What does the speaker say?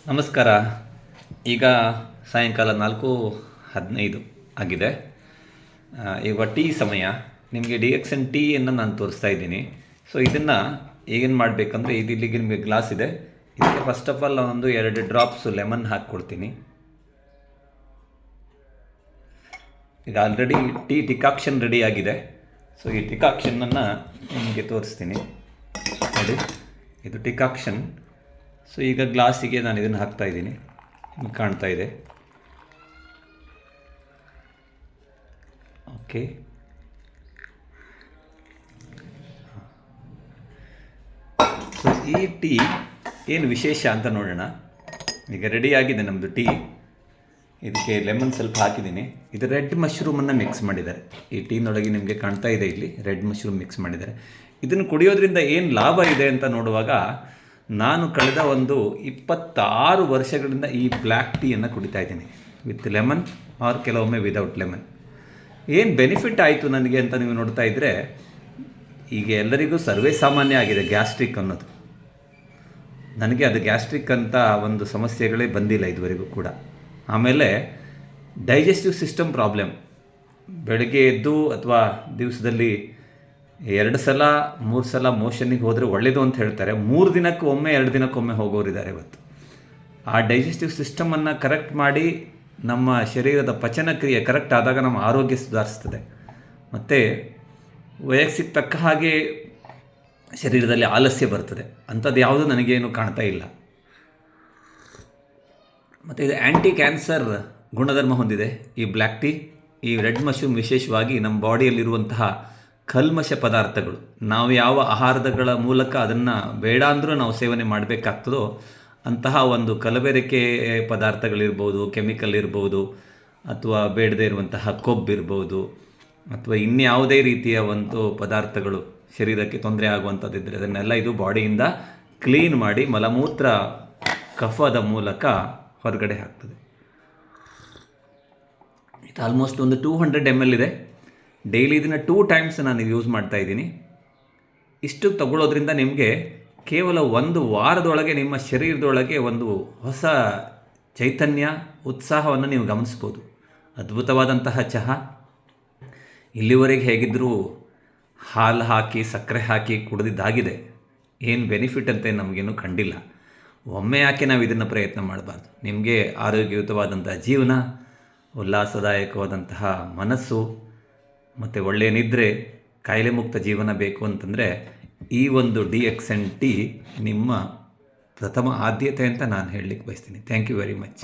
ನಮಸ್ಕಾರ. ಈಗ ಸಾಯಂಕಾಲ 4:15 ಆಗಿದೆ. ಈಗ ಟೀ ಸಮಯ. ನಿಮಗೆ ಡಿಎಕ್ಸನ್ ಟೀಯನ್ನು ನಾನು ತೋರಿಸ್ತಾ ಇದ್ದೀನಿ. ಸೊ ಇದನ್ನು ಏನು ಮಾಡಬೇಕಂದ್ರೆ ಇಲ್ಲಿಗೆ ನಿಮಗೆ ಗ್ಲಾಸ್ ಇದೆ. ಇದಕ್ಕೆ ಫಸ್ಟ್ ಆಫ್ ಆಲ್ ಒಂದು 2 ಡ್ರಾಪ್ಸು ಲೆಮನ್ ಹಾಕ್ಕೊಳ್ತೀನಿ. ಈಗ ಆಲ್ರೆಡಿ ಟೀ ಡಿಕಾಕ್ಷನ್ ರೆಡಿ ಆಗಿದೆ. ಸೊ ಈ ಡಿಕಾಕ್ಷನನ್ನು ನಿಮಗೆ ತೋರಿಸ್ತೀನಿ. ನೋಡಿ, ಇದು ಡಿಕಾಕ್ಷನ್. ಸೊ ಈಗ ಗ್ಲಾಸಿಗೆ ನಾನು ಇದನ್ನು ಹಾಕ್ತಾ ಇದ್ದೀನಿ. ನಿಮಗೆ ಕಾಣ್ತಾ ಇದೆ. ಓಕೆ, ಸೊ ಈ ಟೀ ಏನು ವಿಶೇಷ ಅಂತ ನೋಡೋಣ. ಈಗ ರೆಡಿ ಆಗಿದೆ ನಮ್ಮದು ಟೀ. ಇದಕ್ಕೆ ಲೆಮನ್ ಸ್ವಲ್ಪ ಹಾಕಿದ್ದೀನಿ. ಇದು ರೆಡ್ ಮಶ್ರೂಮನ್ನು ಮಿಕ್ಸ್ ಮಾಡಿದ್ದಾರೆ. ಈ ಟೀನೊಳಗೆ ನಿಮಗೆ ಕಾಣ್ತಾ ಇದೆ, ಇಲ್ಲಿ ರೆಡ್ ಮಶ್ರೂಮ್ ಮಿಕ್ಸ್ ಮಾಡಿದ್ದಾರೆ. ಇದನ್ನು ಕುಡಿಯೋದ್ರಿಂದ ಏನು ಲಾಭ ಇದೆ ಅಂತ ನೋಡುವಾಗ, ನಾನು ಕಳೆದ ಒಂದು 26 ವರ್ಷಗಳಿಂದ ಈ ಬ್ಲ್ಯಾಕ್ ಟೀಯನ್ನು ಕುಡಿತಾ ಇದ್ದೀನಿ, ವಿತ್ ಲೆಮನ್ ಆರ್ ಕೆಲವೊಮ್ಮೆ ವಿದೌಟ್ ಲೆಮನ್. ಏನು ಬೆನಿಫಿಟ್ ಆಯಿತು ನನಗೆ ಅಂತ ನೀವು ನೋಡ್ತಾ ಇದ್ದರೆ, ಈಗ ಎಲ್ಲರಿಗೂ ಸರ್ವೇ ಸಾಮಾನ್ಯ ಆಗಿದೆ ಗ್ಯಾಸ್ಟ್ರಿಕ್ ಅನ್ನೋದು. ನನಗೆ ಅದು ಗ್ಯಾಸ್ಟ್ರಿಕ್ ಅಂತ ಒಂದು ಸಮಸ್ಯೆಗಳೇ ಬಂದಿಲ್ಲ ಇದುವರೆಗೂ ಕೂಡ. ಆಮೇಲೆ ಡೈಜೆಸ್ಟಿವ್ ಸಿಸ್ಟಮ್ ಪ್ರಾಬ್ಲಮ್. ಬೆಳಗ್ಗೆ ಎದ್ದು ಅಥವಾ ದಿವಸದಲ್ಲಿ 2 ಸಲ 3 ಸಲ ಮೋಷನ್ನಿಗೆ ಹೋದರೆ ಒಳ್ಳೆಯದು ಅಂತ ಹೇಳ್ತಾರೆ. 3 ದಿನಕ್ಕೊಮ್ಮೆ 2 ದಿನಕ್ಕೊಮ್ಮೆ ಹೋಗೋರಿದ್ದಾರೆ ಇವತ್ತು. ಆ ಡೈಜೆಸ್ಟಿವ್ ಸಿಸ್ಟಮನ್ನು ಕರೆಕ್ಟ್ ಮಾಡಿ ನಮ್ಮ ಶರೀರದ ಪಚನ ಕ್ರಿಯೆ ಕರೆಕ್ಟ್ ಆದಾಗ ನಮ್ಮ ಆರೋಗ್ಯ ಸುಧಾರಿಸ್ತದೆ. ಮತ್ತು ವಯಸ್ಸಿಗೆ ತಕ್ಕ ಹಾಗೆ ಶರೀರದಲ್ಲಿ ಆಲಸ್ಯ ಬರ್ತದೆ. ಅಂಥದ್ದು ಯಾವುದೂ ನನಗೇನು ಕಾಣ್ತಾ ಇಲ್ಲ. ಮತ್ತು ಇದು ಆ್ಯಂಟಿ ಕ್ಯಾನ್ಸರ್ ಗುಣಧರ್ಮ ಹೊಂದಿದೆ ಈ ಬ್ಲ್ಯಾಕ್ ಟೀ. ಈ ರೆಡ್ ಮಶ್ರೂಮ್ ವಿಶೇಷವಾಗಿ ನಮ್ಮ ಬಾಡಿಯಲ್ಲಿರುವಂತಹ ಕಲ್ಮಶ ಪದಾರ್ಥಗಳು, ನಾವು ಯಾವ ಆಹಾರಗಳ ಮೂಲಕ ಅದನ್ನು ಬೇಡ ಅಂದರೂ ನಾವು ಸೇವನೆ ಮಾಡಬೇಕಾಗ್ತದೋ ಅಂತಹ ಒಂದು ಕಲಬೆರಕೆ ಪದಾರ್ಥಗಳಿರ್ಬೋದು, ಕೆಮಿಕಲ್ ಇರ್ಬೋದು, ಅಥವಾ ಬೇಡದೇ ಇರುವಂತಹ ಕೊಬ್ಬಿರ್ಬೋದು, ಅಥವಾ ಇನ್ಯಾವುದೇ ರೀತಿಯ ಒಂದು ಪದಾರ್ಥಗಳು ಶರೀರಕ್ಕೆ ತೊಂದರೆ ಆಗುವಂಥದ್ದಿದ್ದರೆ ಅದನ್ನೆಲ್ಲ ಇದು ಬಾಡಿಯಿಂದ ಕ್ಲೀನ್ ಮಾಡಿ ಮಲಮೂತ್ರ ಕಫದ ಮೂಲಕ ಹೊರಗಡೆ ಹಾಕ್ತದೆ. ಇದು ಆಲ್ಮೋಸ್ಟ್ ಒಂದು 200 ml ಇದೆ. ಡೈಲಿ ಇದನ್ನು 2 ಟೈಮ್ಸ್ ನಾನು ಯೂಸ್ ಮಾಡ್ತಾ ಇದ್ದೀನಿ. ಇಷ್ಟು ತಗೊಳ್ಳೋದ್ರಿಂದ ನಿಮಗೆ ಕೇವಲ 1 ವಾರದೊಳಗೆ ನಿಮ್ಮ ಶರೀರದೊಳಗೆ ಒಂದು ಹೊಸ ಚೈತನ್ಯ, ಉತ್ಸಾಹವನ್ನು ನೀವು ಗಮನಿಸ್ಬೋದು. ಅದ್ಭುತವಾದಂತಹ ಚಹಾ. ಇಲ್ಲಿವರೆಗೆ ಹೇಗಿದ್ದರೂ ಹಾಲು ಹಾಕಿ ಸಕ್ಕರೆ ಹಾಕಿ ಕುಡಿದಿದ್ದಾಗಿದೆ. ಏನು ಬೆನಿಫಿಟ್ ಅಂತ ನಮಗೇನು ಕಂಡಿಲ್ಲ. ಒಮ್ಮೆ ಯಾಕೆ ನಾವು ಇದನ್ನು ಪ್ರಯತ್ನ ಮಾಡಬಾರ್ದು? ನಿಮಗೆ ಆರೋಗ್ಯಯುತವಾದಂತಹ ಜೀವನ, ಉಲ್ಲಾಸದಾಯಕವಾದಂತಹ ಮನಸ್ಸು ಮತ್ತು ಒಳ್ಳೆಯ ನಿದ್ರೆ, ಕಾಯಿಲೆ ಮುಕ್ತ ಜೀವನ ಬೇಕು ಅಂತಂದರೆ ಈ ಒಂದು ಡಿಎಕ್ಸನ್ ಟೀ ನಿಮ್ಮ ಪ್ರಥಮ ಆದ್ಯತೆ ಅಂತ ನಾನು ಹೇಳಲಿಕ್ಕೆ ಬಯಸ್ತೀನಿ. Thank you very much.